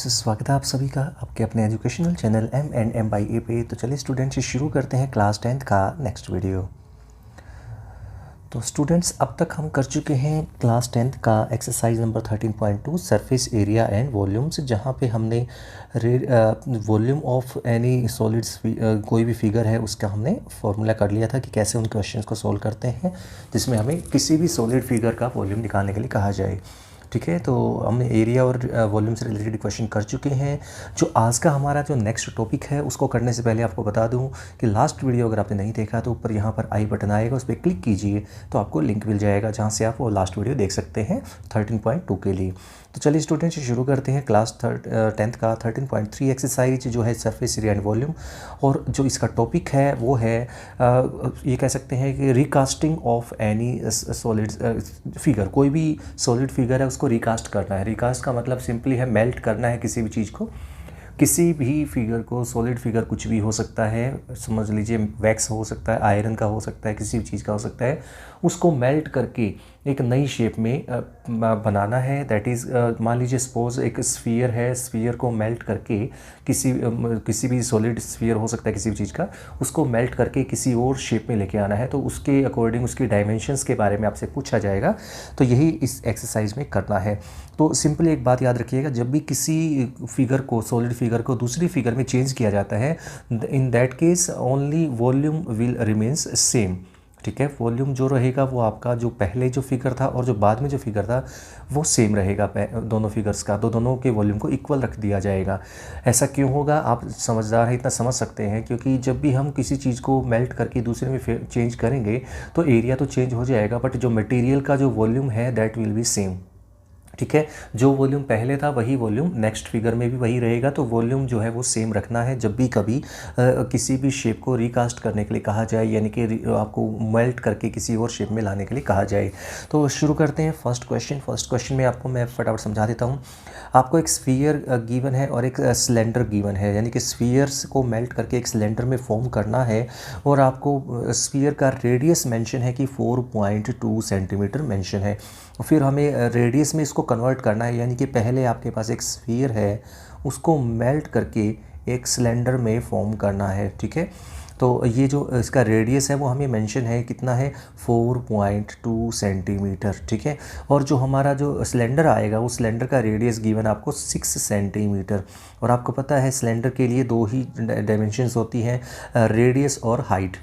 Students, स्वागत है आप सभी का आपके अपने educational channel M&M by A पे। तो चलिए स्टूडेंट्स, शुरू करते हैं क्लास 10th का नेक्स्ट वीडियो। तो स्टूडेंट्स, अब तक हम कर चुके हैं क्लास 10th का exercise number 13.2 surface area and volumes, जहाँ पे हमने वॉल्यूम ऑफ एनी सॉलिड्स कोई भी फिगर है उसका हमने फॉर्मूला कर लिया था कि कैसे उन क्वेश्चंस को सॉल्व करते हैं जिसमें हमें किसी भी सॉलिड फिगर का वॉल्यूम निकालने के लिए कहा जाए। ठीक है, तो हमने एरिया और वॉल्यूम से रिलेटेड क्वेश्चन कर चुके हैं। जो आज का हमारा जो नेक्स्ट टॉपिक है उसको करने से पहले आपको बता दूं कि लास्ट वीडियो अगर आपने नहीं देखा तो ऊपर यहाँ पर आई बटन आएगा, उस पर क्लिक कीजिए तो आपको लिंक मिल जाएगा जहाँ से आप वो लास्ट वीडियो देख सकते हैं 13.2 के लिए। तो चलिए स्टूडेंट्स, शुरू करते हैं क्लास 10th का 13.3 एक्सरसाइज जो है सरफेस एरिया एंड वॉल्यूम। और जो इसका टॉपिक है वो है ये कह सकते हैं कि recasting of any solid figure. कोई भी सॉलिड फिगर है उसको रिकास्ट करना है। रिकास्ट का मतलब सिंपली है मेल्ट करना है किसी भी चीज़ को, किसी भी फिगर को। सॉलिड फिगर कुछ भी हो सकता है, समझ लीजिए वैक्स हो सकता है, आयरन का हो सकता है, किसी भी चीज़ का हो सकता है। उसको मेल्ट करके एक नई शेप में बनाना है। दैट इज़ मान लीजिए सपोज एक स्फीयर है, स्फीयर को मेल्ट करके किसी भी सॉलिड स्फीयर हो सकता है किसी भी चीज़ का, उसको मेल्ट करके किसी और शेप में लेके आना है। तो उसके अकॉर्डिंग उसकी डायमेंशंस के बारे में आपसे पूछा जाएगा, तो यही इस एक्सरसाइज में करना है। तो सिंपली एक बात याद रखिएगा, जब भी किसी फिगर को, सॉलिड फिगर को दूसरी फिगर में चेंज किया जाता है, in that case only volume will remains same. ठीक है, वॉल्यूम जो रहेगा वो आपका जो पहले जो फिगर था और जो बाद में जो फिगर था वो सेम रहेगा दोनों फिगर्स का। तो दोनों के वॉल्यूम को इक्वल रख दिया जाएगा। ऐसा क्यों होगा, आप समझदार हैं, इतना समझ सकते हैं, क्योंकि जब भी हम किसी चीज़ को मेल्ट करके दूसरे में चेंज करेंगे तो एरिया तो चेंज हो जाएगा, बट जो मटेरियल का जो वॉल्यूम है दैट विल बी सेम। ठीक है, जो वॉल्यूम पहले था वही वॉल्यूम नेक्स्ट फिगर में भी वही रहेगा। तो वॉल्यूम जो है वो सेम रखना है जब भी कभी किसी भी शेप को रिकास्ट करने के लिए कहा जाए, यानी कि आपको मेल्ट करके किसी और शेप में लाने के लिए कहा जाए। तो शुरू करते हैं फर्स्ट क्वेश्चन में आपको मैं फटाफट समझा देता हूँ। आपको एक स्फीयर गिवन है और एक सिलेंडर गिवन है, यानी कि स्फीयर्स को मेल्ट करके एक सिलेंडर में फॉर्म करना है। और आपको स्फीयर का रेडियस मेंशन है कि 4.2 सेंटीमीटर मेंशन है। फिर हमें रेडियस में इसको कन्वर्ट करना है, यानी कि पहले आपके पास एक स्फीयर है उसको मेल्ट करके एक सिलेंडर में फॉर्म करना है। ठीक है, तो ये जो इसका रेडियस है वो हमें मेंशन है कितना है, 4.2 सेंटीमीटर। ठीक है, और जो हमारा जो सिलेंडर आएगा वो सिलेंडर का रेडियस गिवन आपको 6 सेंटीमीटर। और आपको पता है सिलेंडर के लिए दो ही डायमेंशंस होती हैं, रेडियस और हाइट।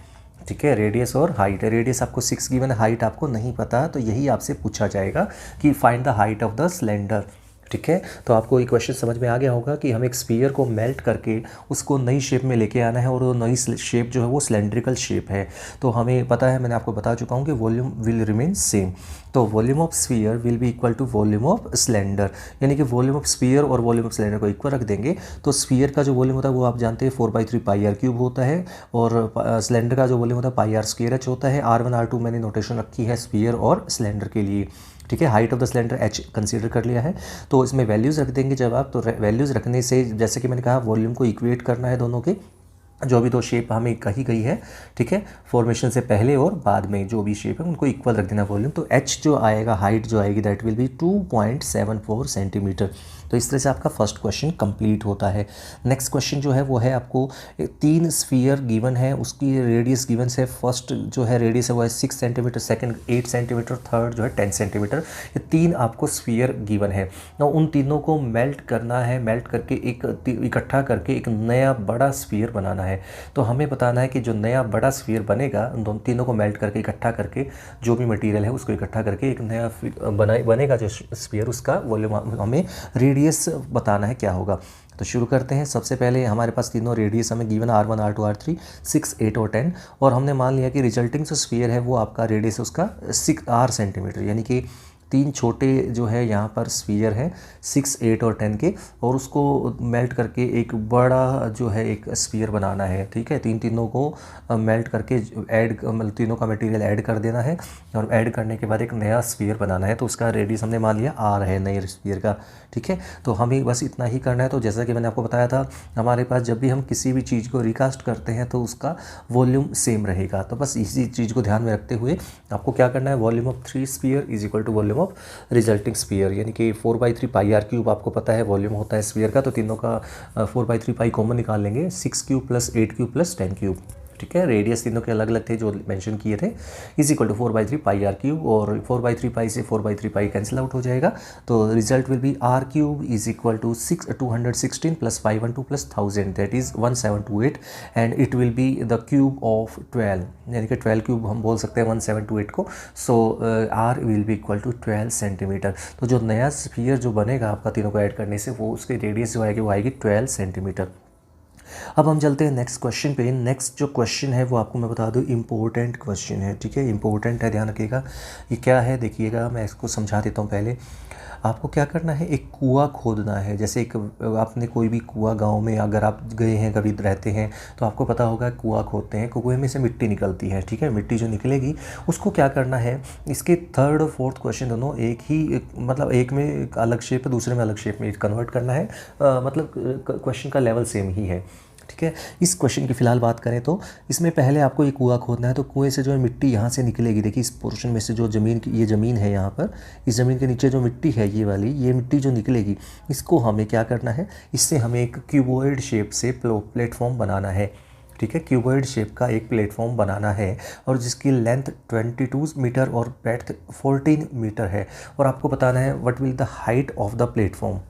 ठीक है, रेडियस और हाइट। रेडियस आपको 6 गिवन है, हाइट आपको नहीं पता, तो यही आपसे पूछा जाएगा कि find the height of the cylinder. ठीक है, तो आपको ये क्वेश्चन समझ में आ गया होगा कि हम एक स्फीयर को मेल्ट करके उसको नई शेप में लेके आना है, और वो नई शेप जो है वो सिलेंड्रिकल शेप है। तो हमें पता है, मैंने आपको बता चुका हूँ कि वॉल्यूम विल रिमेन सेम। तो volume of sphere will be equal to volume of cylinder, यानी कि वॉल्यूम ऑफ स्फीयर और वॉल्यूम ऑफ सिलेंडर को इक्वल रख देंगे। तो स्फीयर का जो वॉल्यूम होता है वो आप जानते हैं 4/3 πr³ होता है, और सिलेंडर का जो वॉल्यूम होता है πr² होता है। R1 R2 मैंने नोटेशन रखी है स्फीयर और सिलेंडर के लिए। ठीक है, height of the cylinder h consider कर लिया है, तो इसमें वैल्यूज़ रख देंगे जब आप। तो वैल्यूज़ रखने से, जैसे कि मैंने कहा, वॉल्यूम को इक्वेट करना है दोनों के, जो भी दो शेप हमें कही गई है। ठीक है, फॉर्मेशन से पहले और बाद में जो भी शेप है उनको इक्वल रख देना वॉल्यूम। तो h जो आएगा, हाइट जो आएगी, दैट विल बी 2.74 सेंटीमीटर। तो इस तरह से आपका फर्स्ट क्वेश्चन कंप्लीट होता है। नेक्स्ट क्वेश्चन जो है वो है, आपको 3 स्फीयर गिवन है, उसकी रेडियस गिवन है। फर्स्ट जो है रेडियस है वो है 6 सेंटीमीटर, सेकंड 8 सेंटीमीटर, थर्ड जो है 10 सेंटीमीटर। ये 3 आपको स्फीयर गिवन है। तो उन तीनों को मेल्ट करना है, मेल्ट करके इकट्ठा करके एक नया बड़ा स्फीयर बनाना है। तो हमें बताना है कि जो नया बड़ा स्फीयर बनेगा, उन दोनों तीनों को मेल्ट करके इकट्ठा करके, जो भी मटेरियल है उसको इकट्ठा करके एक नया बनेगा जो स्फीयर, उसका वॉल्यूम हमें रेडियस बताना है क्या होगा। तो शुरू करते हैं। सबसे पहले हमारे पास तीनों रेडियस हमें गिवन R1 R2 R3 6 8 और 10, और हमने मान लिया कि रिजल्टिंग जो स्फीयर है वो आपका रेडियस उसका 6 सेंटीमीटर, यानी कि 3 छोटे जो है यहाँ पर स्फीयर है 6 8 और 10 के, और उसको मेल्ट करके एक बड़ा जो है एक स्फीयर बनाना है। ठीक है, तीनों को मेल्ट करके ऐड, मतलब तीनों का मटेरियल ऐड कर देना है, और ऐड करने के बाद एक नया स्फीयर बनाना है। तो उसका रेडियस हमने मान लिया R है नए स्फीयर का। ठीक है, तो हमें बस इतना ही करना है। तो जैसा कि मैंने आपको बताया था, हमारे पास जब भी हम किसी भी चीज़ को रिकास्ट करते हैं तो उसका वॉल्यूम सेम रहेगा। तो बस इसी चीज़ को ध्यान में रखते हुए आपको क्या करना है, volume of 3 sphere is equal to volume of resulting sphere, यानी कि 4/3 पाई आर क्यूब आपको पता है वॉल्यूम होता है स्फीयर का, तो तीनों का 4/3 पाई कॉमन निकाल लेंगे, 6 cube plus 8 cube plus 10 cube, ठीक है। रेडियस तीनों के अलग अलग थे जो मेंशन किए थे, is equal to 4/3 pi r cube, और 4/3 पाई से 4/3 पाई कैंसिल आउट हो जाएगा, तो result will be r cube is equal to 216 plus 512 plus 1000, that is 1728, and it will be the cube of 12, यानी कि 12 क्यूब हम बोल सकते हैं 1728 को। So r will be equal to 12 centimetre. तो जो नया स्फीयर जो बनेगा आपका तीनों को ऐड करने से, वो उसकी रेडियस जो आएगी वो आएगी 12 सेंटीमीटर। अब हम चलते हैं नेक्स्ट क्वेश्चन पे। नेक्स्ट जो क्वेश्चन है वो आपको मैं बता दूं इम्पोर्टेंट क्वेश्चन है, ठीक है, इंपॉर्टेंट है, ध्यान रखिएगा। ये क्या है देखिएगा, मैं इसको समझा देता हूँ। पहले आपको क्या करना है, एक कुआं खोदना है। जैसे एक आपने कोई भी कुआं गांव में अगर आप गए हैं कभी रहते हैं तो आपको पता होगा कुआं खोदते हैं, कुएं में से मिट्टी निकलती है, ठीक है। मिट्टी जो निकलेगी उसको क्या करना है, इसके थर्ड और फोर्थ क्वेश्चन दोनों मतलब एक में एक अलग शेप है, दूसरे में अलग शेप में कन्वर्ट करना है, मतलब क्वेश्चन का लेवल सेम ही है, ठीक है। इस क्वेश्चन की फ़िलहाल बात करें तो इसमें पहले आपको ये कुआं खोदना है, तो कुएं से जो है मिट्टी यहाँ से निकलेगी। देखिए इस पोर्शन में से जो ज़मीन की ये ज़मीन है, यहाँ पर इस ज़मीन के नीचे जो मिट्टी है ये वाली, ये मिट्टी जो निकलेगी इसको हमें क्या करना है, इससे हमें एक क्यूबॉइड शेप से प्लेटफॉर्म बनाना है, ठीक है। क्यूबॉइड शेप का एक प्लेटफॉर्म बनाना है और जिसकी लेंथ 22 मीटर और ब्रेड्थ 14 मीटर है, और आपको बताना है what will the height of the platform,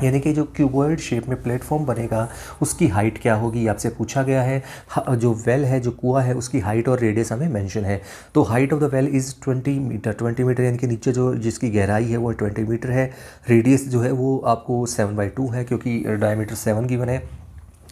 यानी कि जो क्यूबॉइड शेप में प्लेटफॉर्म बनेगा उसकी हाइट क्या होगी, आपसे पूछा गया है। जो वेल है, जो कुआं है, उसकी हाइट और रेडियस हमें मेंशन है। तो height of the well is 20 metre, 20 metre, यानी कि नीचे जो जिसकी गहराई है वो 20 मीटर है। रेडियस जो है वो आपको 7/2 है, क्योंकि डायमीटर 7 गिवन है,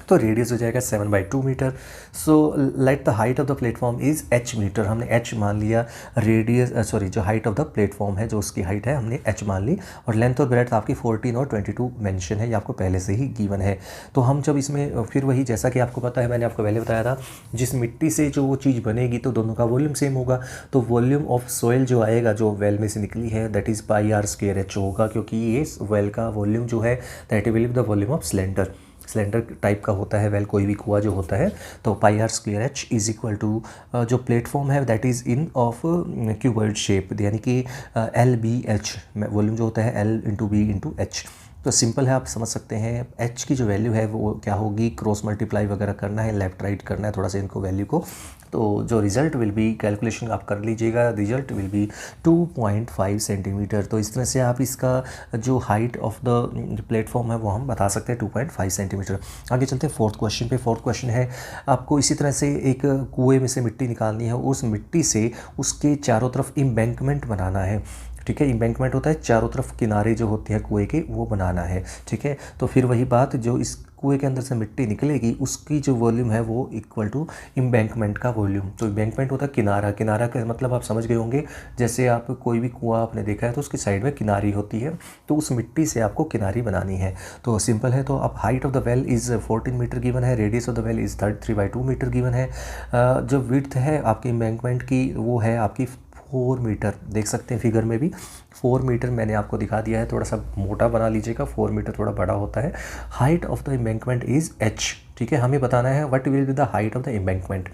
तो रेडियस हो जाएगा 7/2 metre. So let the height of the platform is h metre, हमने h मान लिया। रेडियस जो हाइट ऑफ द प्लेटफॉर्म है, जो उसकी हाइट है, हमने h मान ली, और लेंथ और ब्रेड्थ आपकी 14 और 22 मेंशन है, ये आपको पहले से ही गिवन है। तो हम जब इसमें फिर वही, जैसा कि आपको पता है, मैंने आपको पहले बताया था, जिस मिट्टी से जो वो चीज़ बनेगी तो दोनों का वॉल्यूम सेम होगा। तो वॉल्यूम ऑफ सोइल जो आएगा, जो वेल में से निकली है, that is pi r square h होगा, क्योंकि ये वेल का वॉल्यूम जो है that will be the volume of cylinder type का होता है वेल, कोई भी कुआं जो होता है। तो pi r square h is equal to जो प्लेटफॉर्म है that is in of cuboid shape, यानी कि LBH वॉल्यूम जो होता है L/B/H। तो सिंपल है, आप समझ सकते हैं h की जो वैल्यू है वो क्या होगी, क्रॉस मल्टीप्लाई वगैरह करना है, लेफ्ट राइट करना है थोड़ा सा इनको वैल्यू को। तो जो रिज़ल्ट विल बी, कैलकुलेशन आप कर लीजिएगा, रिज़ल्ट विल बी 2.5 सेंटीमीटर। तो इस तरह से आप इसका जो हाइट ऑफ द प्लेटफॉर्म है वो हम बता सकते हैं 2.5 सेंटीमीटर। आगे चलते हैं फोर्थ क्वेश्चन पे। फोर्थ क्वेश्चन है, आपको इसी तरह से एक कुएं में से मिट्टी निकालनी है, उस मिट्टी से उसके चारों तरफ एम्बैंकमेंट बनाना है, ठीक है। एम्बैंकमेंट होता है चारों तरफ किनारे जो होते हैं कुएं के, वो बनाना है, ठीक है। तो फिर वही बात, जो इस कुएं के अंदर से मिट्टी निकलेगी उसकी जो वॉल्यूम है वो इक्वल टू एम्बैंकमेंट का वॉल्यूम। तो एम्बैंकमेंट होता है किनारा, किनारा का मतलब आप समझ गए होंगे, जैसे आप कोई भी कुआं आपने देखा है तो उसकी साइड में किनारी होती है, तो उस मिट्टी से आपको किनारी बनानी है। तो सिंपल है, तो अब height of the well is 14 metre given है, radius of the well is 33/2 metre given है। जो विड्थ है आपकी एम्बैंकमेंट की वो है आपकी 4 मीटर, देख सकते हैं फिगर में भी 4 मीटर मैंने आपको दिखा दिया है, थोड़ा सा मोटा बना लीजिएगा, 4 मीटर थोड़ा बड़ा होता है। Height of the embankment is h, ठीक है। हमें बताना है what will be the height of the embankment.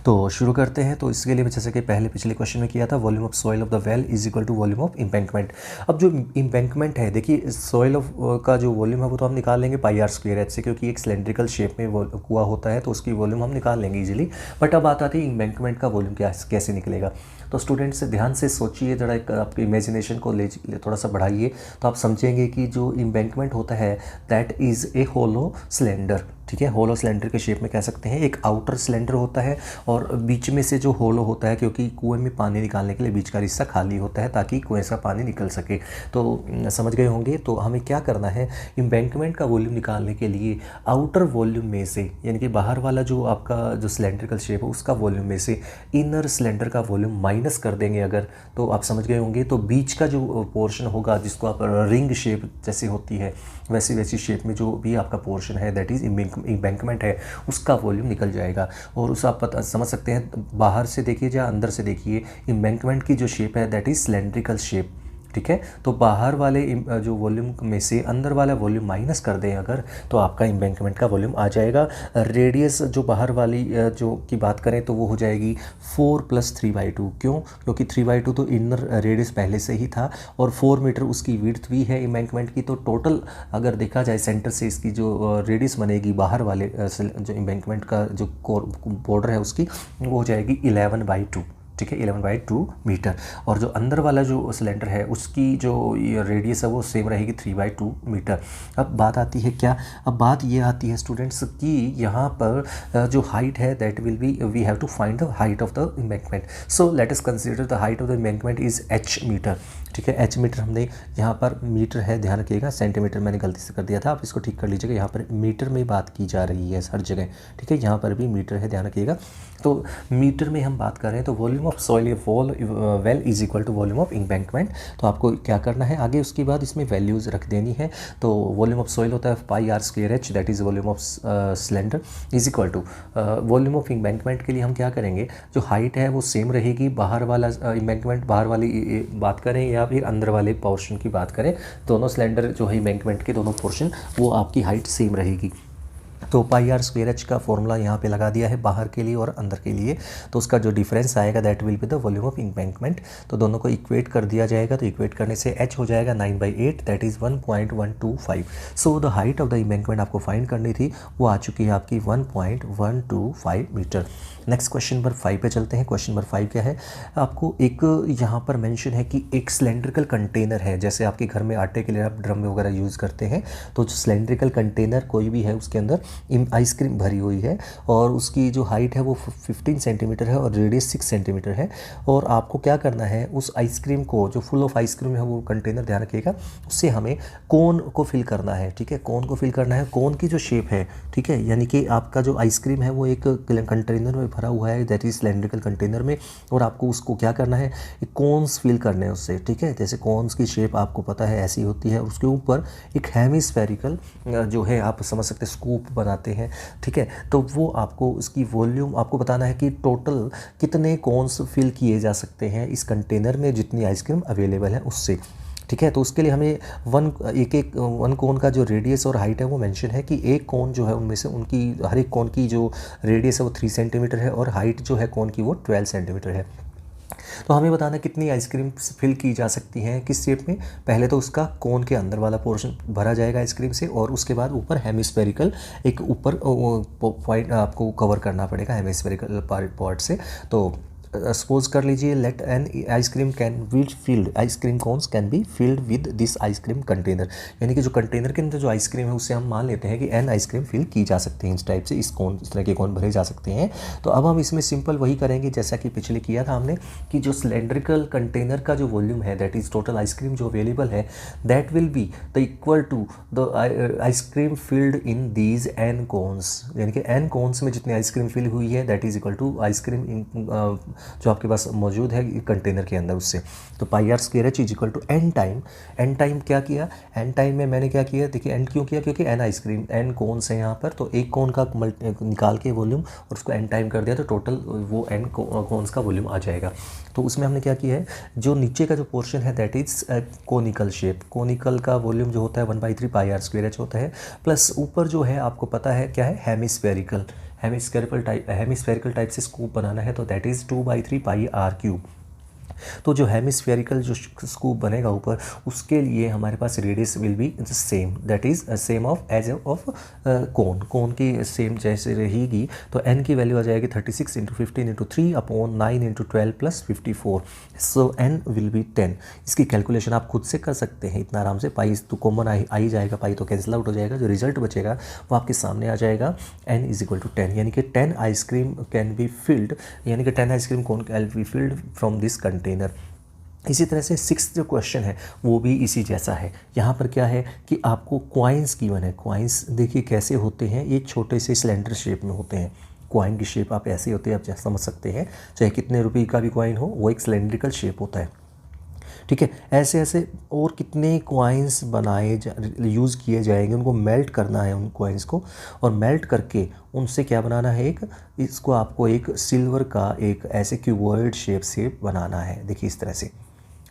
तो शुरू करते हैं। तो इसके लिए जैसे कि पहले पिछले क्वेश्चन में किया था, volume of soil of the well is equal to volume of embankment. अब जो एम्बैंकमेंट है, देखिए सॉइल ऑफ का जो वॉल्यूम है वो तो हम निकाल लेंगे पाई आर स्क्वायर एच से, क्योंकि एक सिलेंड्रिकल शेप में कुआं होता है तो उसकी वॉल्यूम हम निकाल लेंगे इजीली। बट अब आता है एम्बैंकमेंट का वॉल्यूम कैसे निकलेगा। तो स्टूडेंट्स ध्यान से सोचिए जरा, एक आपकी इमेजिनेशन को थोड़ा सा बढ़ाइए, तो आप समझेंगे कि जो एम्बैंकमेंट होता है that is a hollow cylinder, ठीक है। होलो सिलेंडर के शेप में कह सकते हैं। एक आउटर सिलेंडर होता है और बीच में से जो होलो होता है, क्योंकि कुएं में पानी निकालने के लिए बीच का हिस्सा खाली होता है ताकि कुएं से पानी निकल सके। तो समझ गए होंगे। तो हमें क्या करना है, एम्बैंकमेंट का वॉल्यूम निकालने के लिए आउटर वॉल्यूम में से, यानी कि बाहर वाला जो आपका जो सिलेंड्रिकल शेप है उसका वॉल्यूम में से इनर सिलेंडर का वॉल्यूम माइनस कर देंगे अगर, तो आप समझ गए होंगे। तो बीच का जो पोर्शन होगा, जिसको आप रिंग शेप जैसे होती है वैसी शेप में जो भी आपका पोर्शन है दैट इज़ एम्बैंकमेंट है, उसका वॉल्यूम निकल जाएगा। और उस आप समझ सकते हैं, बाहर से देखिए या अंदर से देखिए, एम्बैंकमेंट की जो शेप है दैट इज़ सिलेंड्रिकल शेप, ठीक है। तो बाहर वाले जो वॉल्यूम में से अंदर वाला वॉल्यूम माइनस कर दें अगर, तो आपका एम्बैंकमेंट का वॉल्यूम आ जाएगा। रेडियस जो बाहर वाली जो की बात करें तो वो हो जाएगी 4 + 3/2। क्यों? क्योंकि 3/2 तो इनर रेडियस पहले से ही था और 4 मीटर उसकी विड्थ भी है एम्बैंकमेंट की। तो टोटल अगर देखा जाए सेंटर से इसकी जो रेडियस बनेगी बाहर वाले जो एम्बैंकमेंट का जो बॉर्डर है उसकी, वो हो जाएगी 11/2। ठीक है, 11/2 मीटर। और जो अंदर वाला जो सिलेंडर है उसकी जो रेडियस है वो सेम रहेगी 3/2 मीटर। अब बात आती है क्या? अब बात ये आती है स्टूडेंट्स कि यहाँ पर जो हाइट है that will be, we have to find the height of the embankment. So let us consider the height of the embankment is h metre. ठीक है, h मीटर हमने यहाँ पर मीटर है, ध्यान रखिएगा, सेंटीमीटर मैंने गलती से कर दिया था, आप इसको ठीक कर लीजिएगा। यहाँ पर मीटर में बात की जा रही है हर जगह। ठीक है, यहाँ पर भी मीटर है, ध्यान रखिएगा। तो मीटर में हम बात कर रहे हैं तो volume of soil well is equal to volume of embankment. तो आपको क्या करना है आगे, उसके बाद इसमें वैल्यूज़ रख देनी है। तो वॉल्यूम ऑफ सॉइल होता है πr²h, that is volume of cylinder, is equal to volume of embankment के लिए हम क्या करेंगे, जो हाइट है वो सेम रहेगी, बाहर वाला एम्बैंकमेंट बाहर वाली बात करें या फिर अंदर वाले पोर्शन की बात करें, दोनों सिलेंडर जो है एम्बैंकमेंट के दोनों पोर्शन वो आपकी हाइट सेम रहेगी। तो πr² का फॉर्मूला यहाँ पे लगा दिया है बाहर के लिए और अंदर के लिए। तो उसका जो डिफरेंस आएगा that will be the volume of embankment. तो दोनों को इक्वेट कर दिया जाएगा। तो इक्वेट करने से h हो जाएगा 9/8, that is 1.125। So the height of the embankment आपको फाइंड करनी थी, वो आ चुकी है आपकी 1.125 मीटर। नेक्स्ट क्वेश्चन नंबर 5 पे चलते हैं। क्वेश्चन नंबर 5 क्या है, आपको एक यहाँ पर मेंशन है कि एक सिलेंड्रिकल कंटेनर है, जैसे आपके घर में आटे के लिए आप ड्रम वगैरह यूज़ करते हैं, तो जो सिलेंड्रिकल कंटेनर कोई भी है उसके अंदर आइसक्रीम भरी हुई है और उसकी जो हाइट है वो 15 सेंटीमीटर है और रेडियस 6 सेंटीमीटर है। और आपको क्या करना है, उस आइसक्रीम को जो फुल ऑफ आइसक्रीम है वो कंटेनर, ध्यान रखिएगा, उससे हमें कोन को फिल करना है। ठीक है, कोन को फिल करना है, कोन की जो शेप है, ठीक है, यानी कि आपका जो आइसक्रीम है वो एक कंटेनर में भरा हुआ है, दैट इज सिलेंड्रिकल कंटेनर में, और आपको उसको क्या करना है, एक कोन्स फिल करने हैं उससे। ठीक है, जैसे कोन्स की शेप आपको पता है ऐसी होती है, उसके ऊपर एक हेमिस्फेरिकल जो है आप समझ सकते स्कूप बनाते हैं। ठीक है, तो वो आपको उसकी वॉल्यूम आपको बताना है कि टोटल कितने कोन्स फिल किए जा सकते हैं इस कंटेनर में, जितनी आइसक्रीम अवेलेबल है उससे। ठीक है, तो उसके लिए हमें वन कोन का जो रेडियस और हाइट है वो मेंशन है कि एक कोन जो है उनमें से उनकी हर एक कोन की जो रेडियस है वो 3 सेंटीमीटर है और हाइट जो है कोन की वो 12 सेंटीमीटर है। तो हमें बताना कितनी आइसक्रीम फिल की जा सकती हैं किस शेप में। पहले तो उसका कोन के अंदर वाला पोर्शन भरा जाएगा आइसक्रीम से, और उसके बाद ऊपर हेमिस्फेरिकल एक ऊपर पॉइंट आपको कवर करना पड़ेगा हेमिस्फेरिकल पार्ट से। तो सपोज कर लीजिए, let n ice cream can be filled, ice cream cones can be filled with this ice cream container, यानी कि जो कंटेनर के अंदर जो आइसक्रीम है उससे हम मान लेते हैं कि एन आइसक्रीम फिल की जा सकती है। इस टाइप से इस तरह के कोन भरे जा सकते हैं। तो अब हम इसमें सिंपल वही करेंगे जैसा कि पिछले किया था हमने, कि जो सिलेंड्रिकल कंटेनर का जो वॉल्यूम है दैट इज टोटल आइसक्रीम जो अवेलेबल है that will be the equal to the ice cream filled in these n cones, यानी कि एन कोन्स में जितनी आइसक्रीम फिल हुई है that is equal to ice cream जो आपके पास मौजूद है कंटेनर के अंदर उससे। तो πr² is equal to n time, n time क्या किया, एन टाइम में मैंने क्या किया, देखिए एन क्यों किया, क्योंकि एन आइसक्रीम एन कोन्स है यहाँ पर, तो एक कोन का निकाल के वॉल्यूम और उसको एन टाइम कर दिया तो टोटल वो एन कोन्स का वॉल्यूम आ जाएगा। तो उसमें हमने क्या किया है, जो नीचे का जो पोर्शन है that is conical shape, conical का वॉल्यूम जो होता है 1/3 πr² होता है, प्लस ऊपर जो है आपको पता है क्या है, हेमिस्फेरिकल, हेमिस्फेरिकल टाइप से स्कूप बनाना है, तो दैट इज़ 2/3 πr³। तो जो हेमिस्फेरिकल जो स्कूप बनेगा ऊपर, उसके लिए हमारे पास radius will be same, that is same of edge of cone की सेम जैसे रहेगी। तो n की वैल्यू आ जाएगी 36 × 15 × 3 upon 9 × 12 + 54। So n will B 10। इसकी कैलकुलेशन आप खुद से कर सकते हैं इतना आराम से। पाई तो कॉमन आ ही जाएगा, पाई तो कैंसिल आउट हो जाएगा, जो रिजल्ट बचेगा वो आपके सामने आ जाएगा n = 10, यानी कि 10 आइसक्रीम कैन बी फिल्ड, यानी कि 10 ice cream cone can be field from this container. इसी तरह से 6th जो क्वेश्चन है वो भी इसी जैसा है। यहाँ पर क्या है कि आपको कॉइन्स गिवन है। कॉइन्स देखिए कैसे होते हैं, ये छोटे से सिलेंडर शेप में होते हैं। कॉइन की शेप आप ऐसे होती है, आप समझ सकते हैं, चाहे कितने रुपये का भी कॉइन हो वो एक सिलेंड्रिकल शेप होता है। ठीक है, ऐसे ऐसे और कितने कॉइन्स यूज़ किए जाएंगे, उनको मेल्ट करना है उन कॉइन्स को, और मेल्ट करके उनसे क्या बनाना है, एक इसको आपको एक सिल्वर का एक ऐसे क्यूबॉइड शेप से बनाना है। देखिए इस तरह से,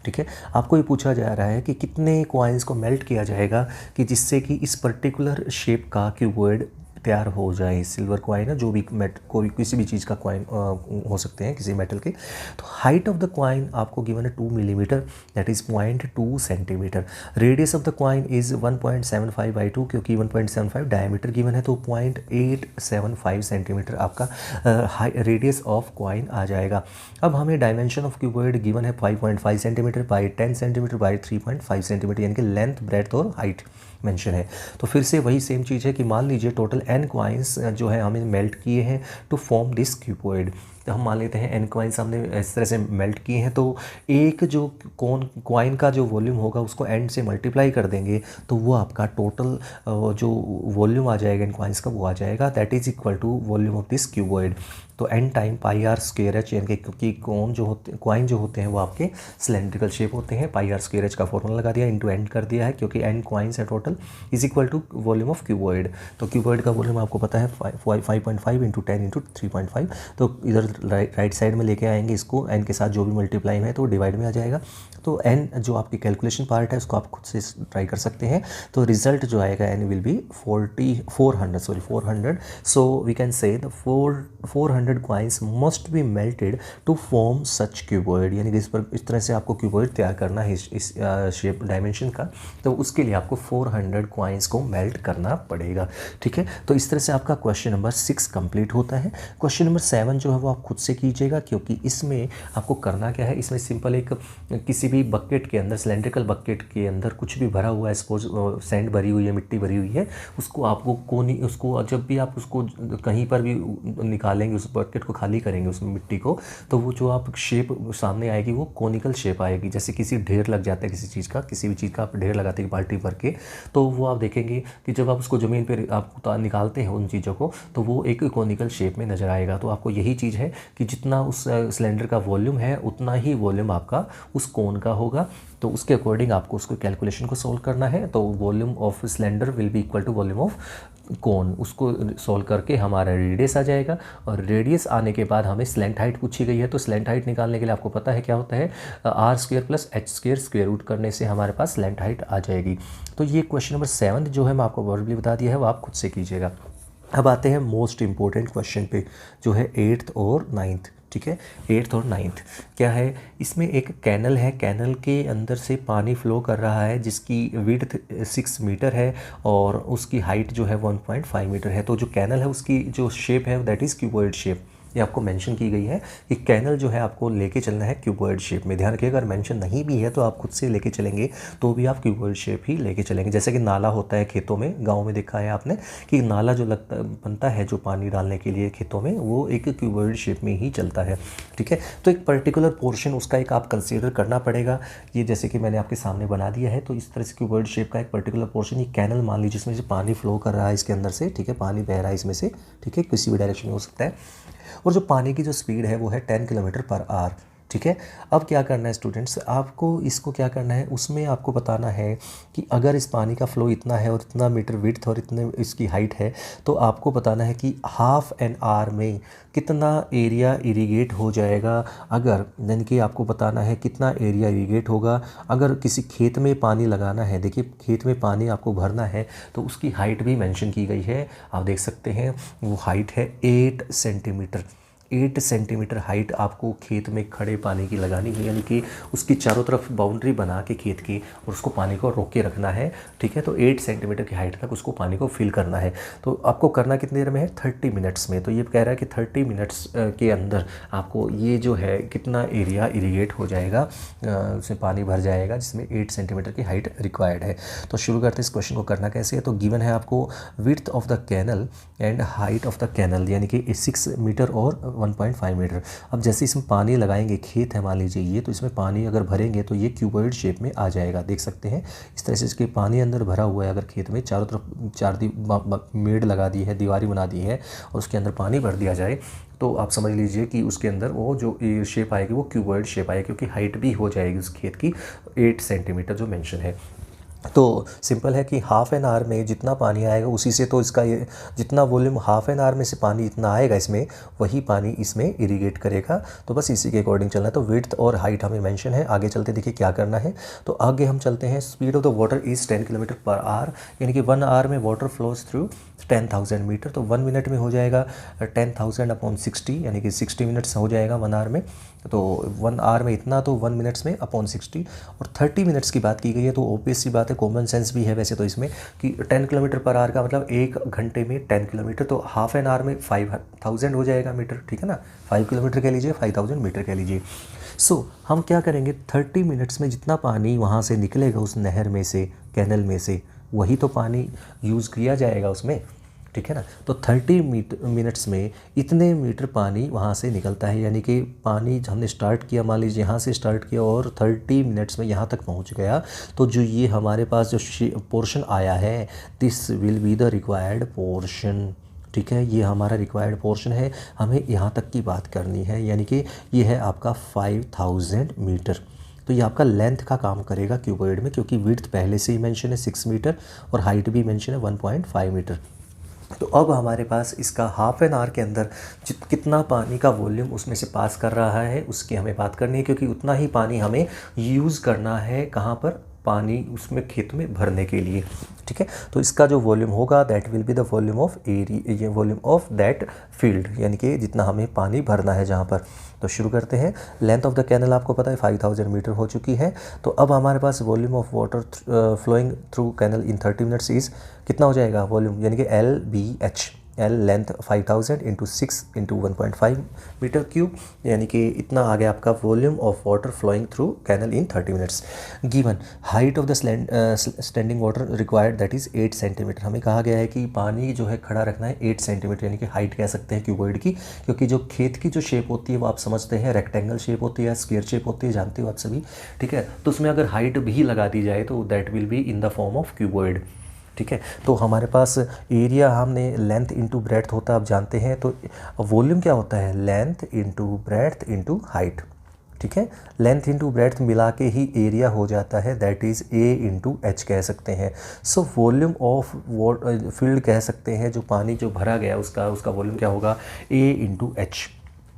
ठीक है। आपको ये पूछा जा रहा है कि कितने कॉइन्स को मेल्ट किया जाएगा कि जिससे कि इस पर्टिकुलर शेप का क्यूबॉइड तैयार हो जाए। सिल्वर कॉइन है, जो भी कोई किसी भी चीज़ का कॉइन हो सकते हैं, किसी मेटल के। तो हाइट ऑफ द कॉइन आपको गिवन है 2 millimetre, that is 0.2 centimetre. Radius of the coin is 1.75/2, क्योंकि 1.75 डायमीटर गिवन है, तो 0.875 सेंटीमीटर आपका रेडियस ऑफ कॉइन आ जाएगा। अब हमें डायमेंशन ऑफ क्यूबॉइड गिवन है 5.5 centimetre by 10 centimetre by 3.5 centimetre, यानी कि लेंथ, ब्रेड्थ और हाइट मेंशन है। तो फिर से वही सेम चीज़ है कि मान लीजिए टोटल n कॉइन्स जो है हमने मेल्ट किए हैं टू फॉर्म दिस क्यूबॉइड। तो हम मान लेते हैं n कॉइन्स हमने इस तरह से मेल्ट किए हैं, तो एक जो कॉइन का जो वॉल्यूम होगा उसको n से मल्टीप्लाई कर देंगे, तो वो आपका टोटल जो वॉल्यूम आ जाएगा इन कॉइन्स का, वो आ जाएगा that is equal to volume of this cuboid. तो n time pi r square h, यानी कि क्योंकि कॉइन जो होते हैं वो आपके सिलेंड्रिकल शेप होते हैं, पाई आर स्क्वायर एच का फॉर्मूला लगा दिया, इंटू n कर दिया है, क्योंकि n कॉइन्स है total, is equal to volume of cuboid. तो क्यूबॉइड का वॉल्यूम आपको पता है 5.5 इंटू 10 इंटू 3.5। तो इधर राइट साइड में लेके आएंगे इसको, n के साथ जो भी मल्टीप्लाई है तो डिवाइड में आ जाएगा। तो n जो आपकी कैलकुलेशन पार्ट है उसको आप खुद से ट्राई कर सकते हैं। तो रिजल्ट जो आएगा n will be 400। So we can say the 400 coins must be melted to form such cuboid, यानी कि इस तरह से आपको क्यूबॉइड तैयार करना है इस शेप डायमेंशन का। तो उसके लिए आपको 400 कॉइन्स को मेल्ट करना पड़ेगा, ठीक है। तो इस तरह से आपका क्वेश्चन नंबर 6 कंप्लीट होता है। क्वेश्चन नंबर 7 जो है वो आप खुद से कीजिएगा, क्योंकि इसमें आपको करना क्या है, इसमें सिंपल एक किसी भी बकेट के अंदर, सिलेंड्रिकल बकेट के अंदर कुछ भी भरा हुआ है, सपोज सैंड भरी हुई है, मिट्टी भरी हुई है, उसको आपको उसको जब भी आप उसको कहीं पर भी निकालेंगे, उस बकेट को खाली करेंगे उसमें मिट्टी को, तो वो जो आप शेप सामने आएगी वो कोनिकल शेप आएगी। जैसे किसी ढेर लग जाता है किसी चीज़ का, किसी भी चीज़ का आप ढेर लगाते हैं बाल्टी भर के, तो वो आप देखेंगे कि जब आप उसको ज़मीन पर आप निकालते हैं उन चीज़ों को, तो वो एक कोनिकल शेप में नज़र आएगा। तो आपको यही चीज़ है कि जितना उस सिलेंडर का वॉल्यूम है उतना ही वॉल्यूम आपका उस कोन का होगा। तो उसके अकॉर्डिंग आपको उसको कैलकुलेशन को सोल्व करना है। तो volume of cylinder will be equal to volume of cone, उसको सोल्व करके हमारा रेडियस आ जाएगा, और रेडियस आने के बाद हमें स्लैंट हाइट पूछी गई है। तो स्लैंट हाइट निकालने के लिए आपको पता है क्या होता है, r square plus h square square root करने से हमारे पास स्लैंट हाइट आ जाएगी। तो ये क्वेश्चन नंबर 7 जो है मैं आपको वर्बली बता दिया है, वो आप खुद से कीजिएगा। अब आते हैं मोस्ट इंपॉर्टेंट क्वेश्चन पे, जो है 8th और 9th, ठीक है। 8th और 9th क्या है, इसमें एक कैनल है, कैनल के अंदर से पानी फ्लो कर रहा है जिसकी विड्थ 6 मीटर है और उसकी हाइट जो है 1.5 मीटर है। तो जो कैनल है उसकी जो शेप है दैट इज़ क्यूबॉइड शेप, ये आपको मेंशन की गई है कि कैनल जो है आपको लेके चलना है क्यूबॉइड शेप में। ध्यान रखिएगा, अगर मेंशन नहीं भी है तो आप खुद से लेके चलेंगे तो भी आप क्यूबॉइड शेप ही लेके चलेंगे। जैसे कि नाला होता है खेतों में, गांव में देखा है आपने कि नाला जो बनता है जो पानी डालने के लिए खेतों में, वो एक क्यूबॉइड शेप में ही चलता है, ठीक है। तो एक पर्टिकुलर पोर्शन उसका एक आप कंसीडर करना पड़ेगा। ये जैसे कि मैंने आपके सामने बना दिया है, तो इस तरह से क्यूबॉइड शेप का एक पर्टिकुलर पोर्शन, ये कैनल मान लीजिए, इसमें से पानी फ्लो कर रहा है इसके अंदर से, ठीक है, पानी बह रहा है इसमें से, ठीक है, किसी भी डायरेक्शन में हो सकता है, और जो पानी की जो स्पीड है वो है 10 किलोमीटर पर आवर, ठीक है। अब क्या करना है स्टूडेंट्स, आपको इसको क्या करना है, उसमें आपको बताना है कि अगर इस पानी का फ्लो इतना है और इतना मीटर विड्थ और इतने इसकी हाइट है, तो आपको बताना है कि हाफ एन आवर में कितना एरिया इरीगेट हो जाएगा। अगर यानी कि आपको बताना है कितना एरिया इरीगेट होगा अगर किसी खेत में पानी लगाना है। देखिए, खेत में पानी आपको भरना है तो उसकी हाइट भी मेंशन की गई है, आप देख सकते हैं, वो हाइट है 8 सेंटीमीटर। 8 सेंटीमीटर हाइट आपको खेत में खड़े पानी की लगानी है, यानी कि उसकी चारों तरफ बाउंड्री बना के खेत की, और उसको पानी को रोक के रखना है, ठीक है। तो 8 सेंटीमीटर की हाइट तक उसको पानी को फिल करना है। तो आपको करना कितनी देर में है, 30 मिनट्स में। तो ये कह रहा है कि 30 मिनट्स के अंदर आपको ये जो है कितना एरिया इरीगेट हो जाएगा, उसमें पानी भर जाएगा जिसमें 8 सेंटीमीटर की हाइट रिक्वायर्ड है। तो शुरू करते हैं इस क्वेश्चन को करना कैसे है। तो गिवन है आपको width of the canal and height of the canal, यानी कि 6 मीटर और 1.5 मीटर। अब जैसे इसमें पानी लगाएंगे, खेत है मान लीजिए ये, तो इसमें पानी अगर भरेंगे तो ये क्यूबॉइड शेप में आ जाएगा, देख सकते हैं इस तरह से इसके पानी अंदर भरा हुआ है। अगर खेत में चारों तरफ मेड़ लगा दी है, दीवारी बना दी है और उसके अंदर पानी भर दिया जाए, तो आप समझ लीजिए कि उसके अंदर वो जो शेप आएगी वो क्यूबॉइड शेप आएगी, क्योंकि हाइट भी हो जाएगी उस खेत की 8 सेंटीमीटर जो मेंशन है। तो सिंपल है कि हाफ एन आवर में जितना पानी आएगा उसी से तो इसका ये जितना वॉल्यूम हाफ एन आवर में से पानी इतना आएगा इसमें, वही पानी इसमें इरीगेट करेगा। तो बस इसी के अकॉर्डिंग चलना है। तो विड्थ और हाइट हमें मेंशन है। आगे चलते देखिए क्या करना है। तो आगे हम चलते हैं। Speed of the water is 10 kilometre per hour, यानी कि 1 आवर में वाटर फ्लोज थ्रू 10,000 मीटर। तो 1 मिनट में हो जाएगा 10,000 अपॉन 60, यानी कि 60 मिनट्स हो जाएगा 1 आवर में। तो 1 आवर में इतना, तो 1 मिनट्स में अपॉन 60। और 30 मिनट्स की बात की गई है तो ऑब्वियस सी बात है, कॉमन सेंस भी है वैसे तो इसमें, कि 10 किलोमीटर पर आवर का मतलब 1 घंटे में 10 किलोमीटर, तो हाफ एन आवर में 5,000 हो जाएगा मीटर, ठीक है ना। 5 किलोमीटर कह लीजिए, 5,000 मीटर कह लीजिए। सो हम क्या करेंगे, 30 मिनट्स में जितना पानी वहाँ से निकलेगा उस नहर में से, कैनल में से, वही तो पानी यूज़ किया जाएगा उसमें, ठीक है ना। तो 30 मिनट्स में इतने मीटर पानी वहाँ से निकलता है, यानी कि पानी हमने स्टार्ट किया, मान लीजिए यहाँ से स्टार्ट किया और 30 मिनट्स में यहाँ तक पहुँच गया। तो जो ये हमारे पास जो पोर्शन आया है, this will be the required portion, ठीक है। ये हमारा रिक्वायर्ड पोर्शन है, हमें यहाँ तक की बात करनी है, यानी कि ये है आपका 5,000 मीटर। तो ये आपका लेंथ का काम करेगा क्यूबॉइड में, क्योंकि विड्थ पहले से ही मेंशन है 6 मीटर और हाइट भी मेंशन है 1.5 मीटर। तो अब हमारे पास इसका हाफ एन आवर के अंदर कितना पानी का वॉल्यूम उसमें से पास कर रहा है उसकी हमें बात करनी है, क्योंकि उतना ही पानी हमें यूज़ करना है कहाँ पर, पानी उसमें खेत में भरने के लिए, ठीक है। तो इसका जो वॉल्यूम होगा that will be the volume of area, ये वॉल्यूम ऑफ दैट फील्ड, यानी कि जितना हमें पानी भरना है जहाँ पर। तो शुरू करते हैं। लेंथ ऑफ द कैनल आपको पता है 5,000 मीटर हो चुकी है। तो अब हमारे पास volume of water flowing through canal in 30 minutes is कितना हो जाएगा वॉल्यूम, यानी कि LBH, L length 5,000 into 6 into 1.5 metre cube, यानी कि इतना आ गया आपका volume of water flowing through canal in 30 minutes. Given height of the standing water required that is 8 centimetre. हमें कहा गया है कि पानी जो है खड़ा रखना है 8 सेंटीमीटर, यानी कि हाइट कह सकते हैं क्यूबॉइड की, क्योंकि जो खेत की जो शेप होती है वो आप समझते हैं रेक्टेंगल शेप होती है या स्क्वायर शेप होती है, जानते हो आप सभी, ठीक है। तो उसमें अगर हाइट भी लगा दी जाए तो that will be in the form of cuboid, ठीक है। तो हमारे पास एरिया हमने लेंथ इंटू ब्रेड्थ होता है आप जानते हैं, तो वॉल्यूम क्या होता है, length into breadth into height, ठीक है। लेंथ इंटू ब्रेड्थ मिला के ही एरिया हो जाता है, that is A into H कह सकते हैं। सो वॉल्यूम ऑफ फील्ड कह सकते हैं, जो पानी जो भरा गया उसका वॉल्यूम क्या होगा, A इंटू H।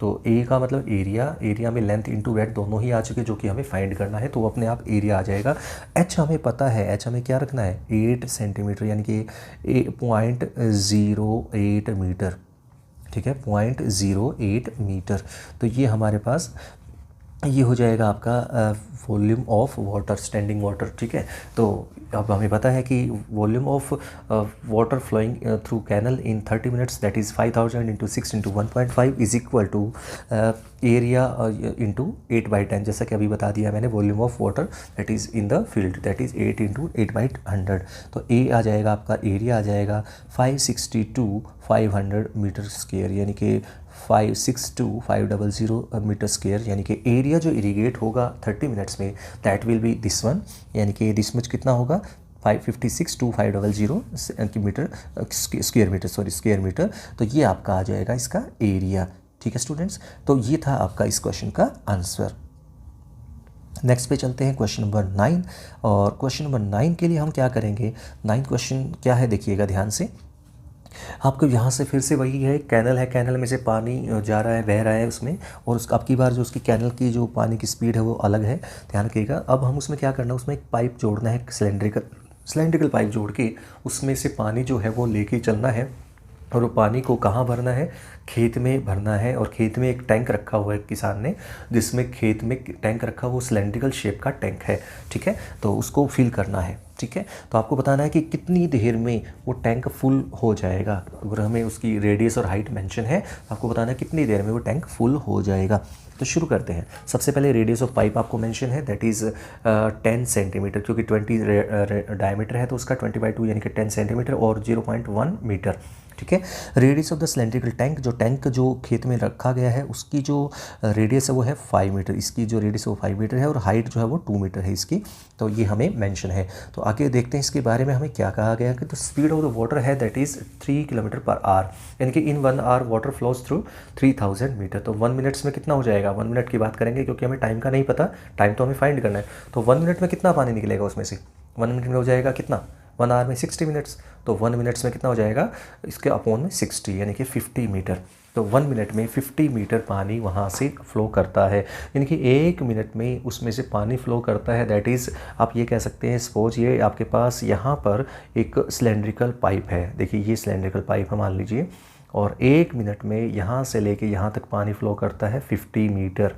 तो ए का मतलब एरिया, एरिया में लेंथ इंटू ब्रेड्थ दोनों ही आ चुके जो कि हमें फाइंड करना है, तो वो अपने आप एरिया आ जाएगा। एच हमें पता है, एच हमें क्या रखना है 8 सेंटीमीटर, यानी कि 0.08 मीटर, ठीक है, 0.08 मीटर। तो ये हमारे पास ये हो जाएगा आपका volume of water, standing water, ठीक है। तो अब हमें पता है कि volume of water flowing through canal in 30 minutes that is 5,000 into 6 into 1.5 is equal to area into 8/10, जैसा कि अभी बता दिया मैंने, volume of water that is in the field that is 8 into 8/100। तो ए आ जाएगा आपका, एरिया आ जाएगा 562,500 मीटर स्क्वायर, यानी कि 562,500 मीटर स्क्वायर, यानी कि एरिया जो इरीगेट होगा 30 मिनट्स में that will be this one, यानी कि दिस मच कितना होगा 556,500 metre square metre, sorry square metre. तो ये आपका आ जाएगा इसका एरिया, ठीक है स्टूडेंट्स। तो ये था आपका इस क्वेश्चन का आंसर। नेक्स्ट पे चलते हैं क्वेश्चन नंबर 9, और क्वेश्चन नंबर 9 के लिए हम क्या करेंगे, 9 क्वेश्चन क्या है देखिएगा ध्यान से। आपको यहाँ से फिर से वही है, कैनल है, कैनल में से पानी जा रहा है, बह रहा है उसमें, और उसका आपकी बार जो उसकी कैनल की जो पानी की स्पीड है वो अलग है, ध्यान रखिएगा। अब हम उसमें क्या करना है, उसमें एक पाइप जोड़ना है, सिलेंड्रिकल पाइप जोड़ के उसमें से पानी जो है वो लेके चलना है, और वो पानी को कहाँ भरना है, खेत में भरना है। और खेत में एक टैंक रखा हुआ है किसान ने, जिसमें खेत में टैंक रखा हुआ सिलेंड्रिकल शेप का टैंक है, ठीक है। तो उसको फिल करना है, ठीक है। तो आपको बताना है कि कितनी देर में वो टैंक फुल हो जाएगा। अगर हमें उसकी रेडियस और हाइट मेंशन है, तो आपको बताना है कितनी देर में वो टैंक फुल हो जाएगा। तो शुरू करते हैं। सबसे पहले रेडियस ऑफ पाइप आपको मेंशन है, दैट इज़ 10 सेंटीमीटर, क्योंकि 20 डायमीटर है तो उसका 20/2 यानी कि 10 सेंटीमीटर और 0.1 मीटर, ठीक है। Radius of the cylindrical tank, जो टैंक जो खेत में रखा गया है उसकी जो रेडियस है वो है 5 मीटर, इसकी जो रेडियस है वो 5 मीटर है और हाइट जो है वो 2 मीटर है इसकी। तो ये हमें मेंशन है। तो आगे देखते हैं इसके बारे में हमें क्या कहा गया कि the speed of the water है that is 3 kilometre per hour, यानी कि in 1 hour water flows through 3000 metre. तो 1 मिनट्स में कितना हो जाएगा, 1 मिनट की बात करेंगे क्योंकि हमें टाइम का नहीं पता, टाइम तो हमें फाइंड करना है। तो 1 मिनट में कितना पानी निकलेगा उसमें से, 1 मिनट में हो जाएगा कितना, 1 आवर में 60 मिनट्स, तो 1 मिनट्स में कितना हो जाएगा इसके अपॉन में 60 यानी कि 50 मीटर। तो 1 मिनट में 50 मीटर पानी वहाँ से फ्लो करता है, यानी कि 1 मिनट में उसमें से पानी फ्लो करता है। दैट इज़ आप ये कह सकते हैं, सपोज ये आपके पास यहाँ पर एक सिलेंड्रिकल पाइप है, देखिए ये सिलेंड्रिकल पाइप है मान लीजिए, और 1 मिनट में यहाँ से लेके यहाँ तक पानी फ्लो करता है 50 मीटर,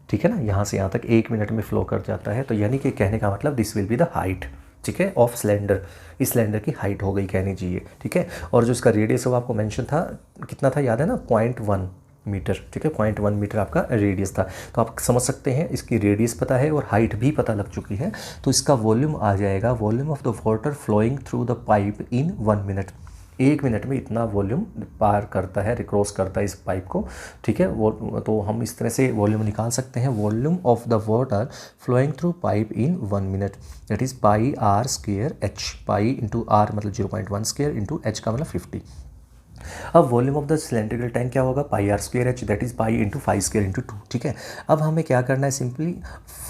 ठीक है ना, यहाँ से यहाँ तक 1 मिनट में फ्लो कर जाता है। तो यानी कि कहने का मतलब this will be the height, ठीक है, ऑफ सिलेंडर, इस सिलेंडर की हाइट हो गई कहनी चाहिए, ठीक है। और जो इसका रेडियस है वो आपको मेंशन था, कितना था याद है ना, 0.1 मीटर, ठीक है, 0.1 मीटर आपका रेडियस था। तो आप समझ सकते हैं इसकी रेडियस पता है और हाइट भी पता लग चुकी है, तो इसका वॉल्यूम आ जाएगा, volume of the water flowing through the pipe in 1 minute. 1 minute में इतना वॉल्यूम पार करता है, रिक्रॉस करता है इस पाइप को, ठीक है। वो तो हम इस तरह से वॉल्यूम निकाल सकते हैं, volume of the water flowing through pipe in 1 minute that is pi r square h, pi into r मतलब 0.1 स्क्वायर इंटू एच का मतलब 50। अब volume of the cylindrical tank क्या होगा, pi r square h that is pi into 5 square into 2, ठीक है। अब हमें क्या करना है, सिंपली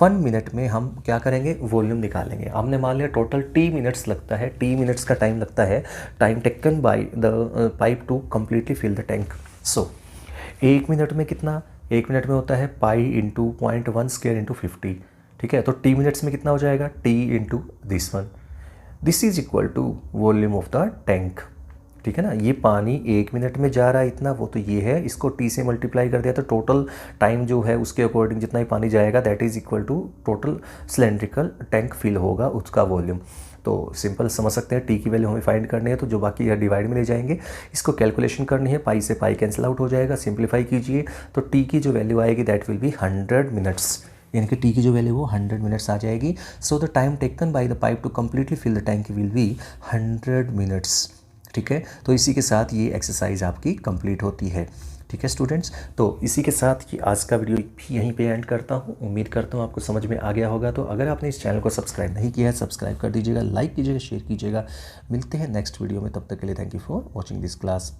1 मिनट में हम क्या करेंगे, वॉल्यूम निकालेंगे। हमने मान लिया टोटल टी मिनट्स लगता है, टी मिनट्स का टाइम लगता है, time taken by the pipe to completely fill the tank. So 1 minute में कितना, 1 मिनट में होता है पाई इंटू 0.1 स्क्वायर इंटू 50, ठीक है। तो टी मिनट्स में कितना हो जाएगा, t into this one, this is equal to volume of the tank, ठीक है ना। ये पानी 1 मिनट में जा रहा है इतना, वो तो ये है, इसको टी से मल्टीप्लाई कर दिया तो टोटल टाइम जो है उसके अकॉर्डिंग जितना ही पानी जाएगा that is equal to total cylindrical tank fill होगा उसका वॉल्यूम। तो सिंपल समझ सकते हैं, टी की वैल्यू हमें फाइंड करनी है, तो जो बाकी है डिवाइड में ले जाएंगे, इसको कैलकुलेशन करनी है, पाई से पाई कैंसिल आउट हो जाएगा, सिंप्लीफाई कीजिए तो टी की जो वैल्यू आएगी दैट विल बी 100 मिनट्स, यानी कि टी की जो वैल्यू वो 100 मिनट्स आ जाएगी। So the time taken by the pipe to completely fill the tank will be 100 minutes, ठीक है। तो इसी के साथ ये एक्सरसाइज आपकी कंप्लीट होती है, ठीक है स्टूडेंट्स। तो इसी के साथ ये आज का वीडियो भी यहीं पे एंड करता हूँ। उम्मीद करता हूँ आपको समझ में आ गया होगा। तो अगर आपने इस चैनल को सब्सक्राइब नहीं किया है, सब्सक्राइब कर दीजिएगा, लाइक कीजिएगा, शेयर कीजिएगा। मिलते हैं नेक्स्ट वीडियो में, तब तक के लिए thank you for watching this class.